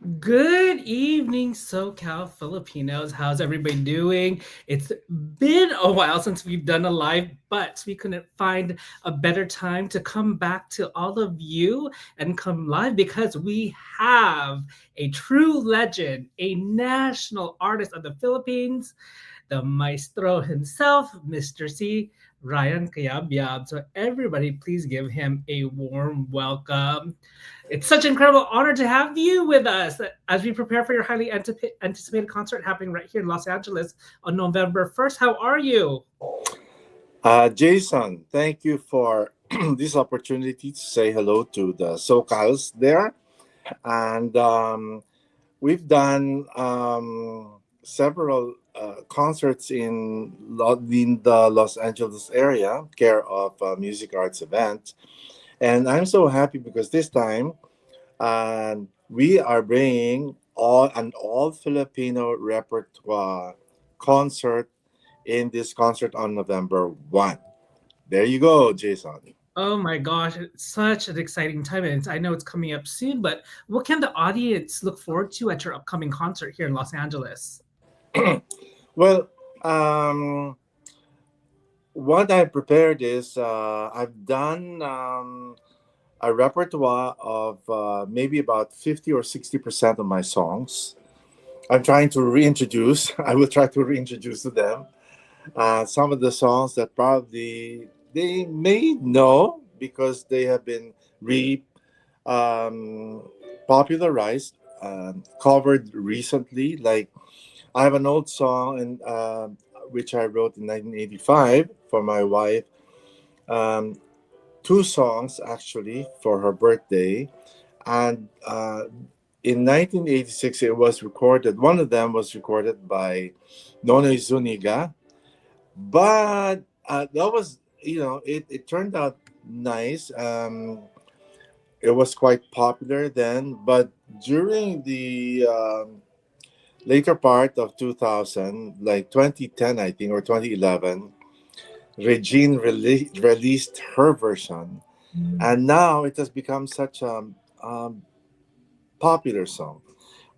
Good evening, SoCal Filipinos. How's everybody doing? It's been a while since we've done a live, but we couldn't find a better time to come back to all of you and come live because we have a true legend, a national artist of the Philippines, the maestro himself, Mr. C. Ryan Cayabyab. So everybody, please give him a warm welcome. It's such an incredible honor to have you with us as we prepare for your highly anticipated concert happening right here in Los Angeles on November 1st. How are you? Jason, thank you for this opportunity to say hello to the SoCals there. And we've done several concerts in the Los Angeles area, care of Music Arts Event. And I'm so happy because this time we are bringing an all Filipino repertoire concert in this concert on November 1. There you go, Jason. Oh my gosh, it's such an exciting time. And I know it's coming up soon, but what can the audience look forward to at your upcoming concert here in Los Angeles? Well, what I prepared is I've done a repertoire of maybe about 50 or 60% of my songs. I'm trying to reintroduce, I will try to reintroduce to them some of the songs that probably they may know because they have been re popularized, covered recently. Like I have an old song which I wrote in 1985 for my wife. Um, Two songs actually for her birthday, and in 1986 it was recorded. One of them was recorded by Nonoy Zuniga, but that was it turned out nice. It was quite popular then, but during the later part of 2000, like 2010 I think, or 2011, Regine released her version, Mm, and now it has become such a um, popular song.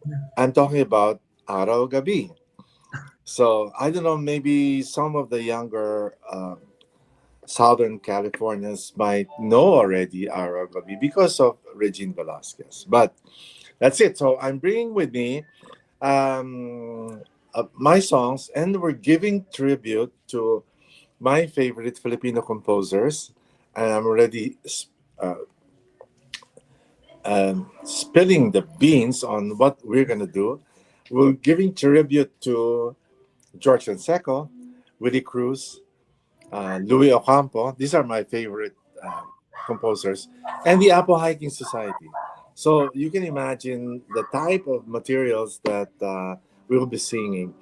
yeah. I'm talking about Araw Gabi. So I don't know, maybe some of the younger Southern Californians might know already Araw Gabi because of Regine Velasquez. But that's it. So I'm bringing with me my songs, and we're giving tribute to my favorite Filipino composers. And I'm already uh, spilling the beans on what we're going to do. We're giving tribute to George Canseco, Willie Cruz, Louis Ocampo. These are my favorite composers, and the Apple Hiking Society. So you can imagine the type of materials that we will be singing.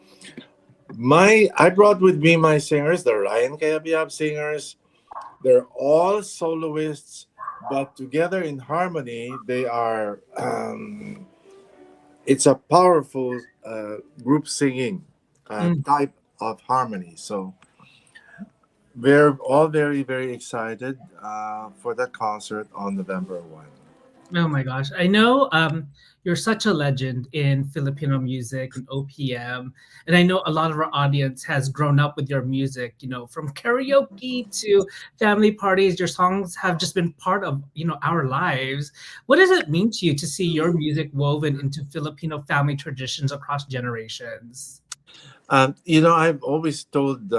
I brought with me my singers, the Ryan Cayabyab singers. They're all soloists, but together in harmony, they are. It's a powerful group singing Mm. type of harmony. So we're all very, very excited for that concert on November 1. Oh my gosh. I know you're such a legend in Filipino music and OPM. And I know a lot of our audience has grown up with your music, from karaoke to family parties. Your songs have just been part of, our lives. What does it mean to you to see your music woven into Filipino family traditions across generations? I've always told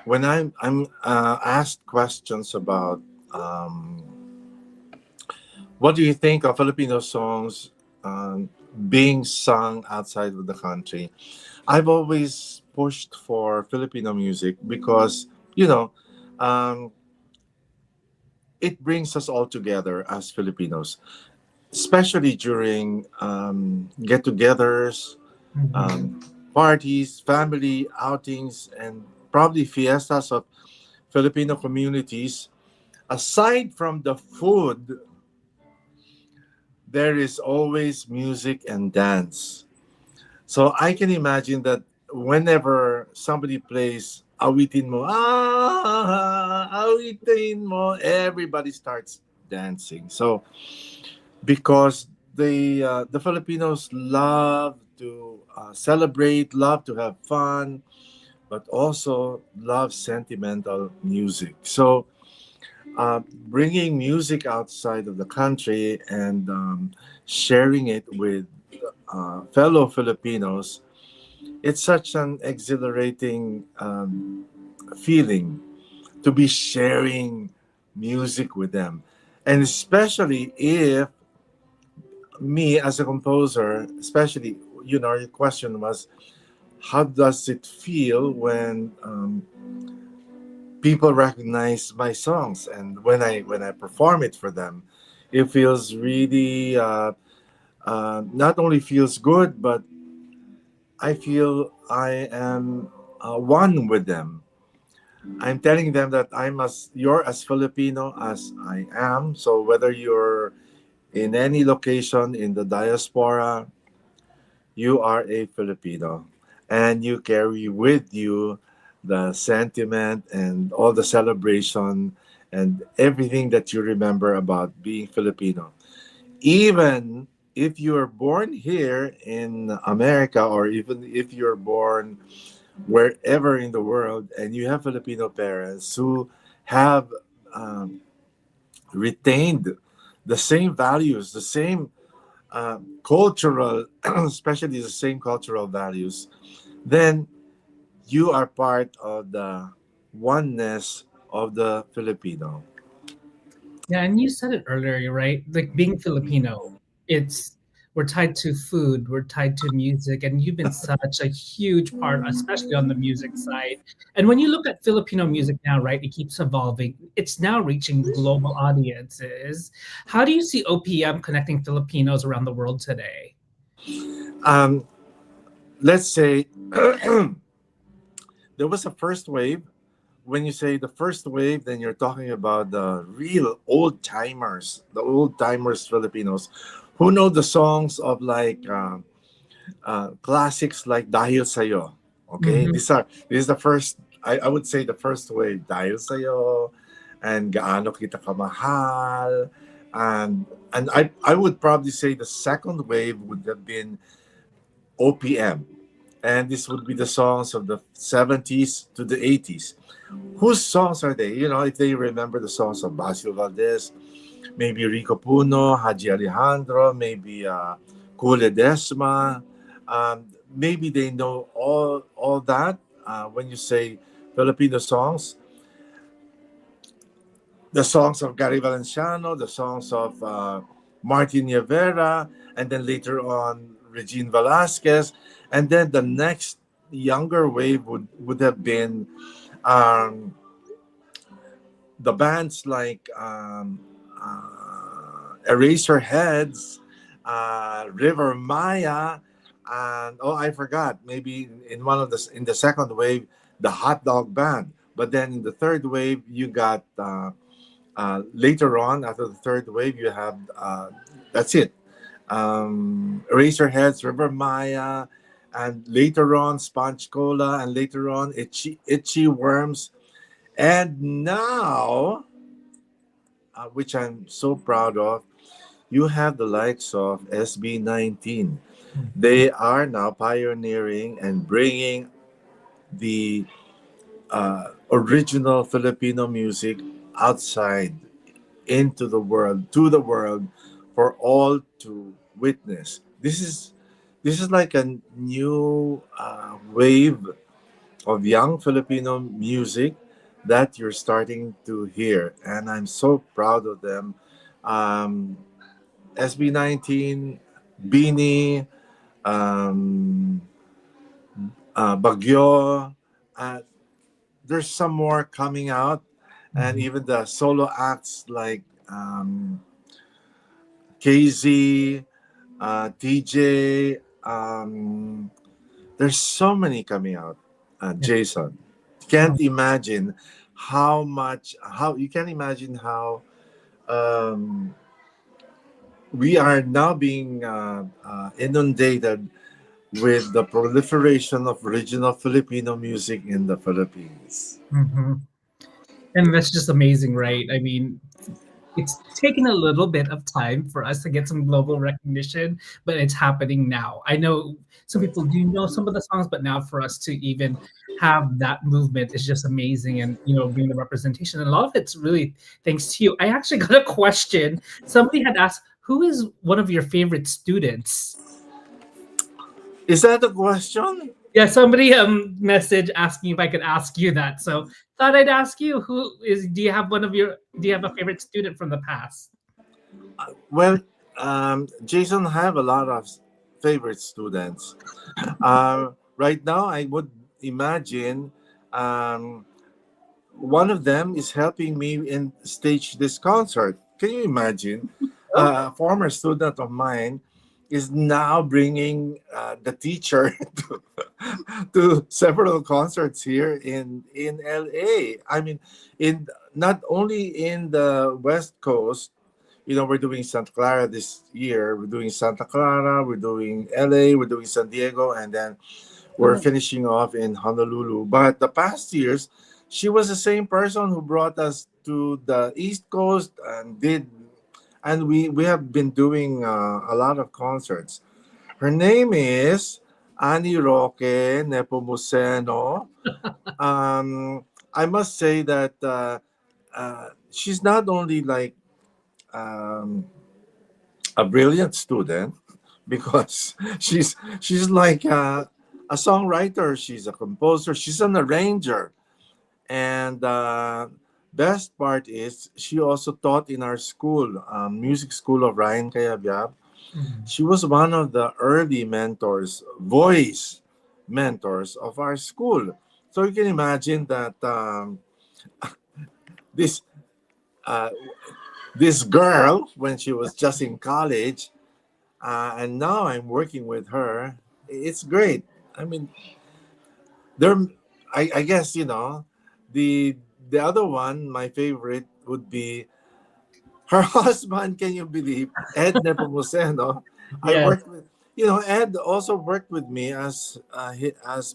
when I'm asked questions about what do you think of Filipino songs being sung outside of the country, I've always pushed for Filipino music because you know um, it brings us all together as Filipinos, especially during get-togethers, Mhm. um, parties, family outings, and probably fiestas of Filipino communities. Aside from the food, there is always music and dance. So I can imagine that whenever somebody plays Awitin Mo, Awitin Mo, everybody starts dancing. So because the Filipinos love to celebrate, love to have fun, but also love sentimental music. So bringing music outside of the country and sharing it with fellow Filipinos, it's such an exhilarating feeling to be sharing music with them. And especially if me as a composer, especially, your question was, how does it feel when people recognize my songs and when I perform it for them? It feels really not only feels good, but I feel I am one with them. I'm telling them that you're as Filipino as I am. So whether you're in any location in the diaspora, you are a Filipino, and you carry with you the sentiment and all the celebration and everything that you remember about being Filipino. Even if you are born here in America, or even if you're born wherever in the world and you have Filipino parents who have um, retained the same values, the same cultural, especially the same cultural values, then you are part of the oneness of the Filipino. Yeah, and you said it earlier, right? Like being Filipino, it's we're tied to food, we're tied to music, and you've been such a huge part, especially on the music side. And when you look at Filipino music now, right, it keeps evolving. It's now reaching global audiences. How do you see OPM connecting Filipinos around the world today? Um, let's say there was a first wave. When you say the first wave, then you're talking about the real old timers, the old timers Filipinos who know the songs of like classics like Dahil Sa'yo. Okay, Mhm. this is the first, I would say the first wave, Dahil Sa'yo and Gaano Kita Kamahal. And I would probably say the second wave would have been OPM. And this would be the songs of the 70s to the 80s. Whose songs are they? If they remember the songs of Basil Valdez, maybe Rico Puno, Haji Alejandro, maybe Kule Desma. Maybe they know all that. When you say Filipino songs, the songs of Gary Valenciano, the songs of Martin Rivera, and then later on Regine Velasquez, and then the next younger wave would have been um, the bands like Eraserheads, River Maya, and oh, I forgot. Maybe in one of in the second wave, the Hot Dog Band. But then in the third wave, you got later on after the third wave, you have that's it. Eraserheads, River Maya, and later on Sponge Cola, and later on Itchy Worms, and now, which I'm so proud of, you have the likes of SB19. Mhm. They are now pioneering and bringing the original Filipino music outside into the world, to the world, for all to witness. This is like a new wave of young Filipino music that you're starting to hear, and I'm so proud of them. Um, SB19, Beanie, um, Bagyo. Uh, there's some more coming out, and Mhm. even the solo acts like KZ, TJ. There's so many coming out. Yeah. Jason, can't imagine how you can imagine how um, we are now being inundated with the proliferation of regional Filipino music in the Philippines. Mhm. And that's just amazing, right? I mean, it's taken a little bit of time for us to get some global recognition, but it's happening now. I know some people do know some of the songs, but now for us to even have that movement is just amazing, and bring the representation. And a lot of it's really thanks to you. I actually got a question. Somebody had asked, who is one of your favorite students? Is that a question? Yeah, somebody message asking if I could ask you that. So thought I'd ask you, do you have a favorite student from the past? Well, Jason have a lot of favorite students. Right now, I would imagine um, one of them is helping me in stage this concert. Can you imagine? A former student of mine is now bringing the teacher to several concerts here in LA. I mean, in not only in the West Coast. We're doing Santa Clara this year. We're doing Santa Clara. We're doing LA. We're doing San Diego, and then we're Oh, finishing off in Honolulu. But the past years, she was the same person who brought us to the East Coast and we have been doing a lot of concerts. Her name is Ani Roque Nepomuceno. I must say that she's not only like um, a brilliant student because she's like a songwriter, she's a composer, she's an arranger, and best part is she also taught in our school, music school of Ryan Cayabyab. mhm. She was one of the early mentors, voice mentors of our school. So you can imagine that this uh, this girl, when she was just in college, and now I'm working with her. It's great. I mean, there. I guess the the other one. My favorite would be her husband. Can you believe Ed Nepomuceno? I Yes. worked with. Ed also worked with me as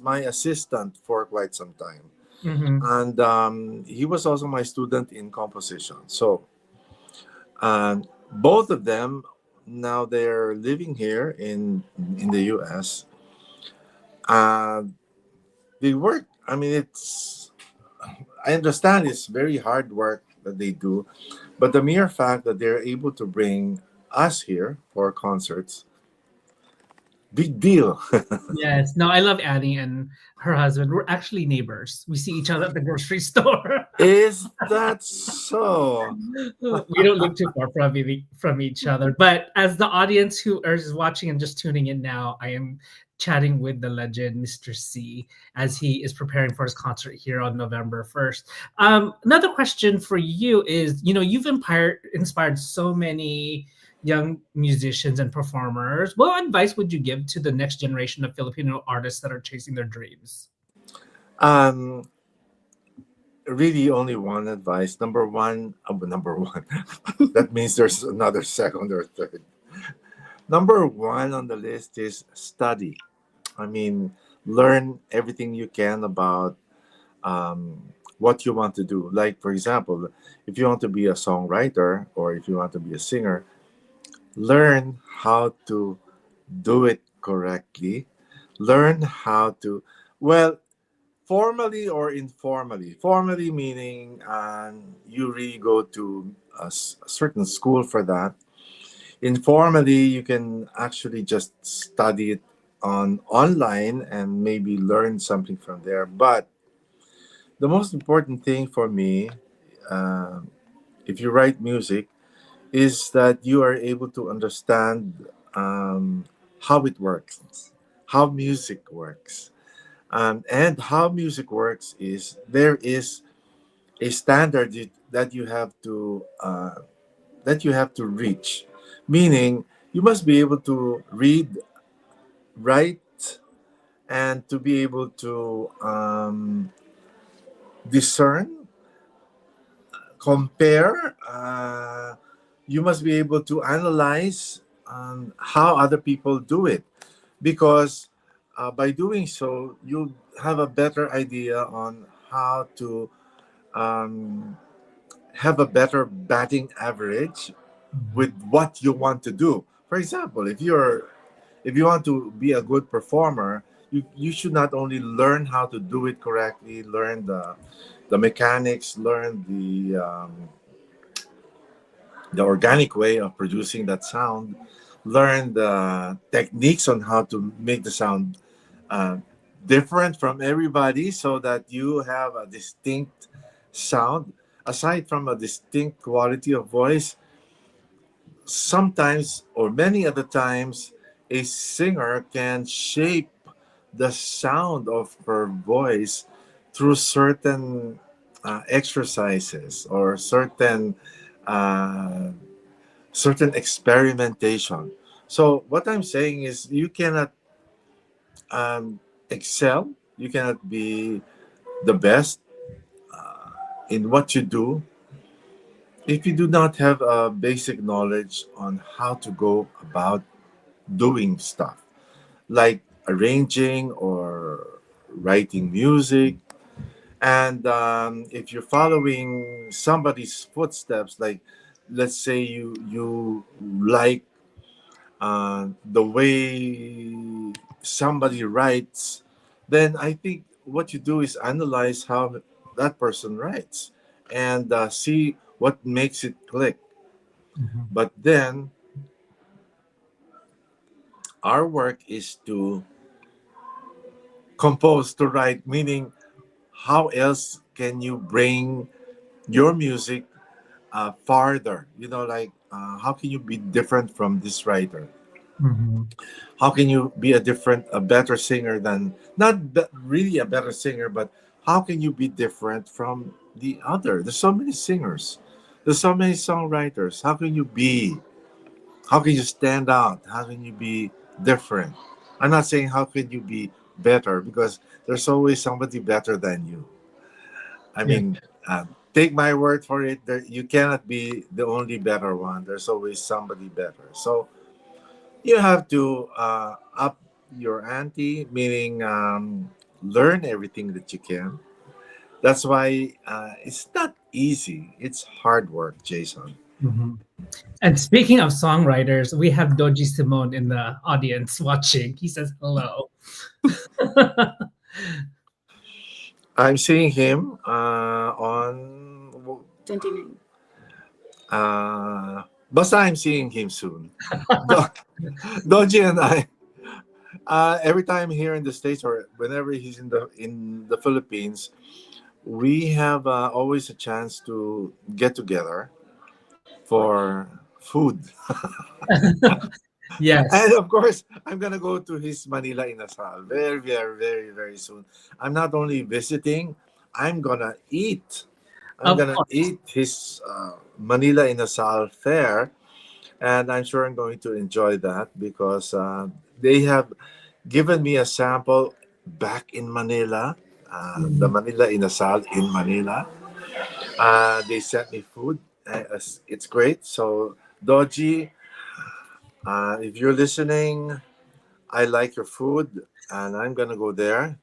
my assistant for quite some time, Mhm. and he was also my student in composition. So, both of them now they're living here in the U.S. Uh, they work. I mean, I understand it's very hard work that they do, but the mere fact that they're able to bring us here for concerts, big deal. Yes. No, I love Annie and her husband. We're actually neighbors. We see each other at the grocery store. Is that so? We don't live too far from each other. But as the audience who is watching and just tuning in now, I am chatting with the legend, Mr. C, as he is preparing for his concert here on November 1st. Another question for you is, you've inspired so many young musicians and performers. What advice would you give to the next generation of Filipino artists that are chasing their dreams? Um, Really, only one advice. Number one. That means there's another second or third. Number one on the list is study. I mean, learn everything you can about what you want to do. Like, for example, if you want to be a songwriter or if you want to be a singer, learn how to do it correctly. Learn how to, well, formally or informally. Formally meaning you really go to a certain school for that. Informally, you can actually just study it on online and maybe learn something from there. But the most important thing for me, uh, if you write music, is that you are able to understand how it works, how music works. And how music works is there is a standard that you have to reach, meaning you must be able to read, write, and to be able to discern, compare. You must be able to analyze how other people do it, because by doing so, you have a better idea on how to um, have a better batting average with what you want to do. For example, if you want to be a good performer, you should not only learn how to do it correctly, learn the mechanics, learn the organic way of producing that sound, learn the techniques on how to make the sound uh, different from everybody so that you have a distinct sound. Aside from a distinct quality of voice, sometimes or many other times, a singer can shape the sound of her voice through certain exercises or uh, certain experimentation. So what I'm saying is you cannot excel, you cannot be the best in what you do if you do not have a basic knowledge on how to go about doing stuff like arranging or writing music. And if you're following somebody's footsteps, like let's say you like the way somebody writes, then I think what you do is analyze how that person writes and see what makes it click. Mhm. But then our work is to compose, to write, meaning how else can you bring your music farther? You know, like how can you be different from this writer? Mhm. How can you be a better singer than, not really a better singer, but how can you be different from the other? There's so many singers, there's so many songwriters. How can you stand out? How can you be different? I'm not saying how can you be better because there's always somebody better than you. I Yeah. mean, take my word for it. You cannot be the only better one. There's always somebody better. So you have to up your ante, meaning learn everything that you can. That's why it's not easy. It's hard work, Jason. Mhm. And speaking of songwriters, we have Doji Simone in the audience watching. He says hello. I'm seeing him on. 29. Basta I'm seeing him soon. Do- Doji and I, every time here in the States or whenever he's in the Philippines, we have always a chance to get together for food. Yes. And of course, I'm gonna go to his Manila Inasal very, very, very, very soon. I'm not only visiting, I'm gonna eat. I'm Of gonna course. eat his Manila Inasal fare, and I'm sure I'm going to enjoy that because they have given me a sample back in Manila, the Mhm. Manila Inasal in Manila. They sent me food. It's great. So, Doji, if you're listening, I like your food and I'm going to go there.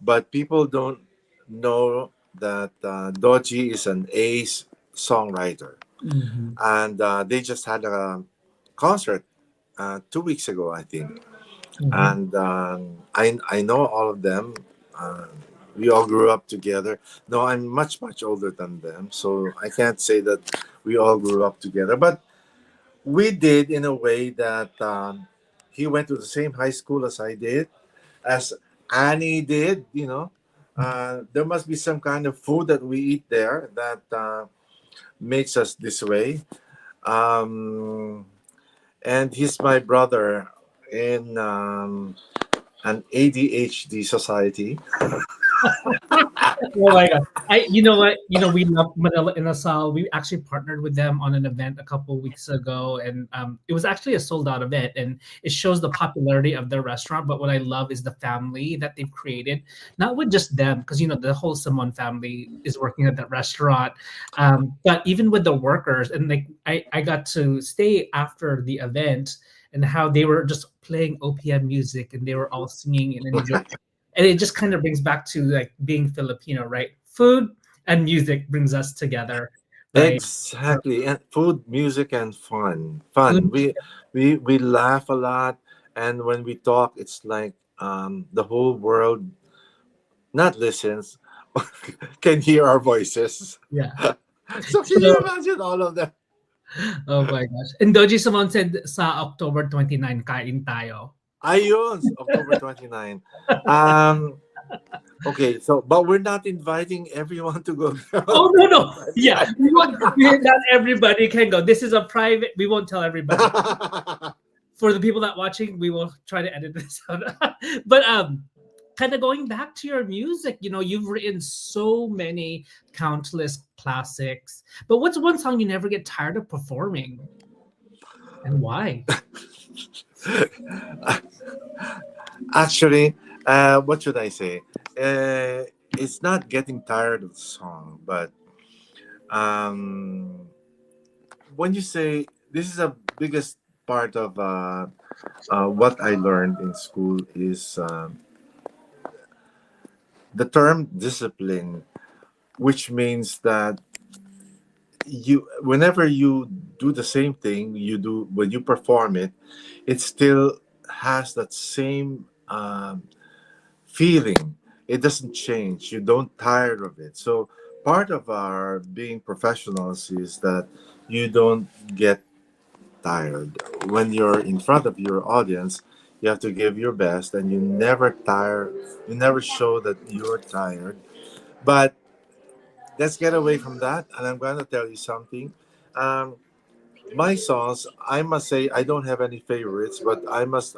But people don't know that Doji is an ace songwriter. Mhm. And they just had a concert 2 weeks ago, I think. Mhm. And I know all of them. Uh, we all grew up together. No, I'm much much older than them, so I can't say that we all grew up together. But we did in a way that he went to the same high school as I did, as Annie did. You know, there must be some kind of food that we eat there that makes us this way. Um, and he's my brother in an ADHD society. Oh my god. You know what? We love Manila Inasal. We actually partnered with them on an event a couple weeks ago, and it was actually a sold out event, and it shows the popularity of their restaurant. But what I love is the family that they've created, not with just them, because the whole Simon family is working at that restaurant, but even with the workers. And like I got to stay after the event, and how they were just playing OPM music, and they were all singing and enjoying, and it just kind of brings back to like being Filipino, right? Food and music brings us together. right? So Exactly. And food, music, and fun. food. Fun. We laugh a lot, and when we talk, it's like the whole world not listens, can hear our voices. Yeah. So can you So, imagine all of that? oh my gosh. And Doji Simon said sa October 29, kain tayo. Ayun, October 29. Um, okay, so but we're not inviting everyone to go there on Oh no October no. Yeah, 29. not everybody can go. This is a private. We won't tell everybody. For the people that watching, we will try to edit this out. But kind of going back to your music, you've written so many countless classics. But what's one song you never get tired of performing, and why? Actually, what should I say? It's not getting tired of the song, but um, when you say this is a biggest part of what I learned in school is the term discipline, which means that you whenever you do the same thing you do when you perform it, it still has that same feeling. It doesn't change. You don't tire of it. So part of our being professionals is that you don't get tired when you're in front of your audience. You have to give your best, and you never tire. You never show that you're tired. But let's get away from that, and I'm going to tell you something. um, my songs, I must say, I don't have any favorites, but I must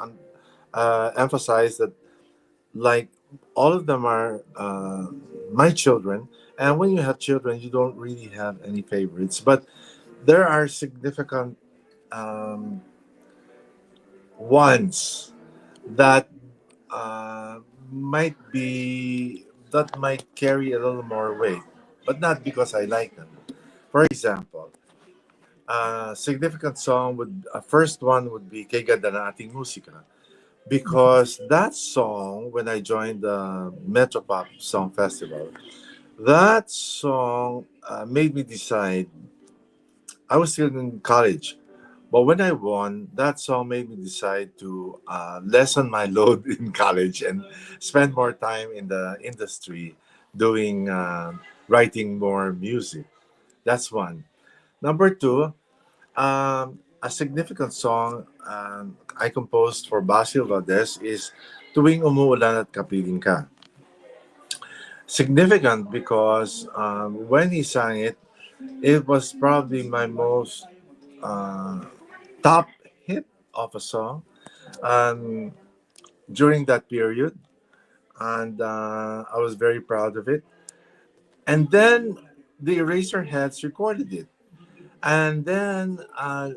emphasize that, like, all of them are my children. And when you have children, you don't really have any favorites, but there are significant um, ones that uh, might be that might carry a little more weight, but not because I like them. For example, significant song would first one would be Kay Ganda na Ating Musika, because that song, when I joined the Metropop Song Festival, that song made me decide. I was still in college, but when I won, that song made me decide to lessen my load in college and spend more time in the industry doing writing more music. That's one. Number two, a significant song I composed for Basil Valdez is Tuwing Umuulan at Kapiling Ka. Significant because when he sang it, it was probably my most uh, top hit of a song um, during that period. And I was very proud of it. And then the Eraserheads recorded it. And then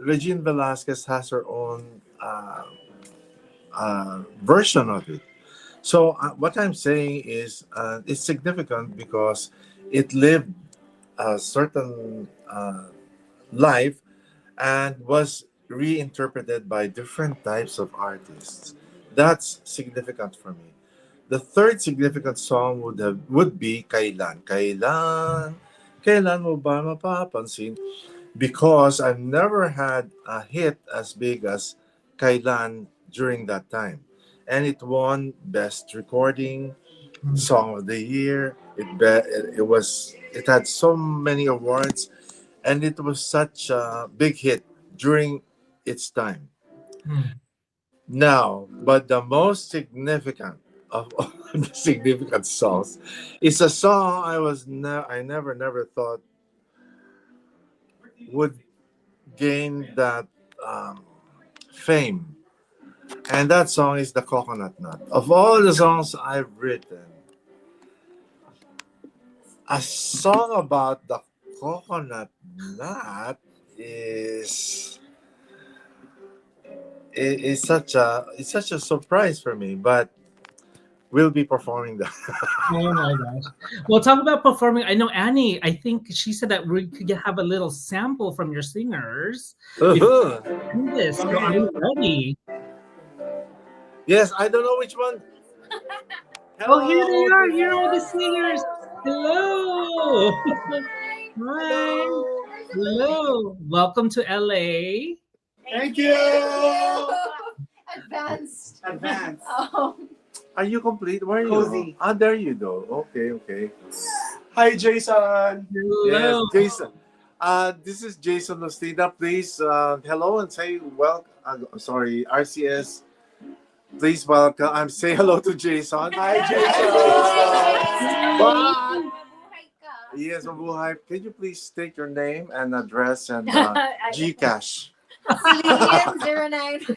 Regine Velasquez has her own version of it. So what I'm saying is it's significant because it lived a certain life and was reinterpreted by different types of artists. That's significant for me. The third significant song would be Kailan. Kailan mo ba mapapansin? Because I've never had a hit as big as Kailan during that time. And it won Best Recording, Song of the Year. It had so many awards, and it was such a big hit during its time. Hmm. Now, but the most significant of all the significant songs is a song I never thought would gain that um, fame. And that song is the Coconut Nut. Of all the songs I've written, a song about the coconut nut is is such a surprise for me. But we'll be performing that. Oh my gosh. Well, talk about performing. I know Annie, I think she said that we could have a little sample from your singers before Uh-huh. we do this. So are you ready? Yes, I don't know which one. Oh, here they Hello, are. good Here are the morning. singers. Hello. Hello. Hi. Hello. Welcome to LA. Thank you. Advanced. Advance. Are you complete? Where are you? Cozy. Ah, there you go. Okay, okay. Hi, Jason. Yes, Hello. Jason. This is Jason Lustida. Please, hello and say welcome. Sorry, RCS. Please welcome. Say hello to Jason. Hi, But Mabuhay ka. yes, Mabuhay. Can you please state your name and address and Gcash? Cillian09.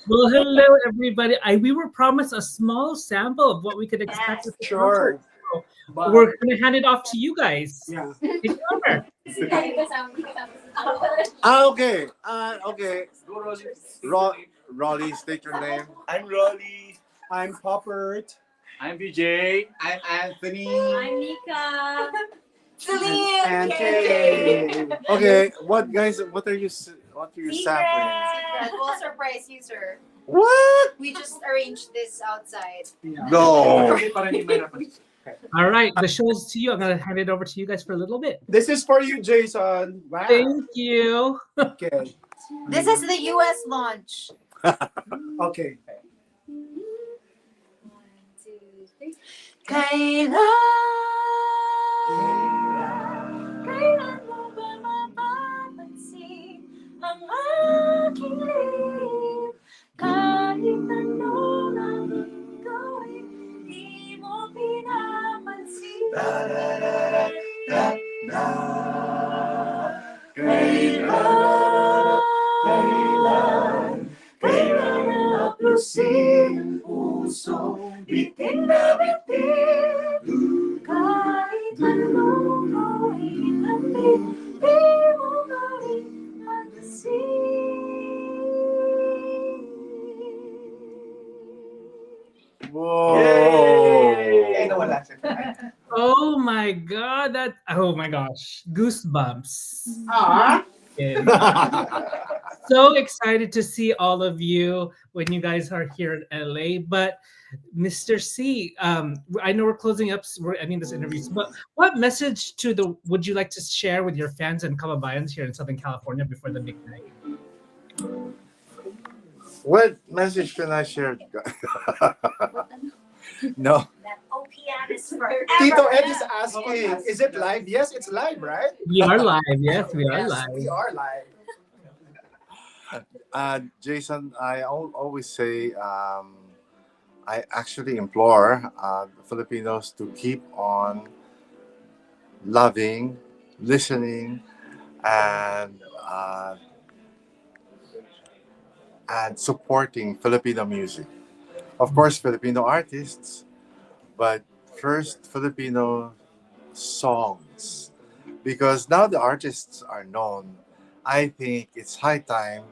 Well, hello everybody. We were promised a small sample of what we could expect with the Sure. concert. So But, we're gonna hand it off to you guys. yeah. Take over. Okay. Okay. Rolly, state your name. I'm Rolly. I'm Poppert. I'm BJ. I'm Anthony. I'm Nika. Cillian. And Kay. Okay, what guys? What are you sampling? Secret. We'll surprise you, sir. What? We just arranged this outside. Yeah. No. All right, the show's to you. I'm gonna hand it over to you guys for a little bit. This is for you, Jason. Wow. Thank you. Okay. This is the US launch. Okay. 1, 2, 3. Kailan mo ba mapapansin ang aking lihim? Kahit anong aking gawin, di mo pinapansin. Kailan haplusin ang puso, bitin na bitin. Kahit anong gawin natin, di mo pa rin mapansin. Whoa. Ay, nawala siya. Oh my god, oh my gosh, goosebumps. Ah. And so excited to see all of you when you guys are here in LA. But Mr. C, I know we're closing up, we're ending this interview, but what message would you like to share with your fans and kababayans here in Southern California before the big night? What message can I share? No. That OPM is forever. Tito Ed is asking, is it live? Yes, it's live, right? We are live, yes, we are Yes, live. we are live. Jason, I always say I actually implore the Filipinos to keep on loving, listening, and supporting Filipino music. Of course, Filipino artists, but first Filipino songs. Because now the artists are known, I think it's high time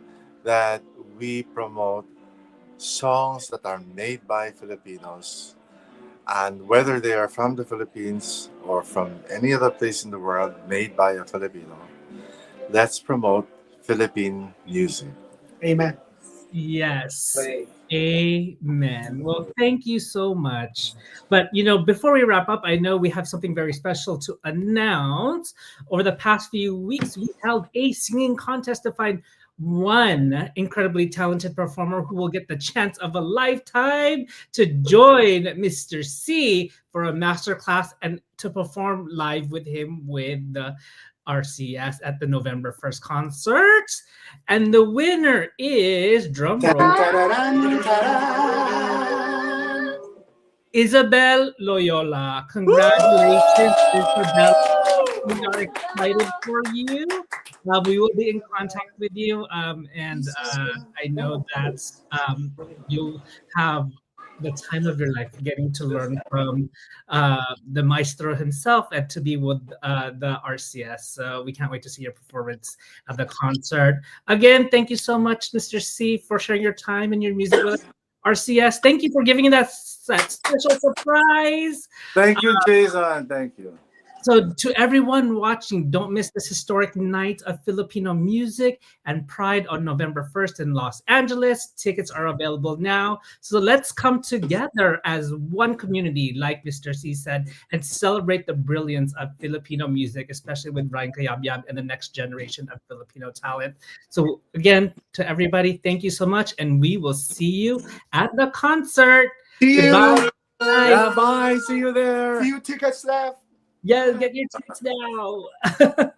that we promote songs that are made by Filipinos. And whether they are from the Philippines or from any other place in the world made by a Filipino, let's promote Philippine music. Amen. Yes. Amen. Well, thank you so much. But, before we wrap up, I know we have something very special to announce. Over the past few weeks, we held a singing contest to find one incredibly talented performer who will get the chance of a lifetime to join Mr. C for a masterclass and to perform live with him with the RCS at the November 1st concert. And the winner is, drum roll, Isabel Loyola. Congratulations, Isabel. We are excited for you. We will be in contact with you. And I know that you have the time of your life getting to learn from the maestro himself and to be with the RCS. So we can't wait to see your performance at the concert. Again, thank you so much, Mr. C, for sharing your time and your music with us. RCS, thank you for giving that special surprise. Thank you, Jason. Thank you. So to everyone watching, don't miss this historic night of Filipino music and pride on November 1st in Los Angeles. Tickets are available now. So let's come together as one community, like Mr. C said, and celebrate the brilliance of Filipino music, especially with Ryan Cayabyab and the next generation of Filipino talent. So again, to everybody, thank you so much, and we will see you at the concert. See you. Goodbye. Yeah, bye. See you there. Few tickets left. Yeah, get your tickets now.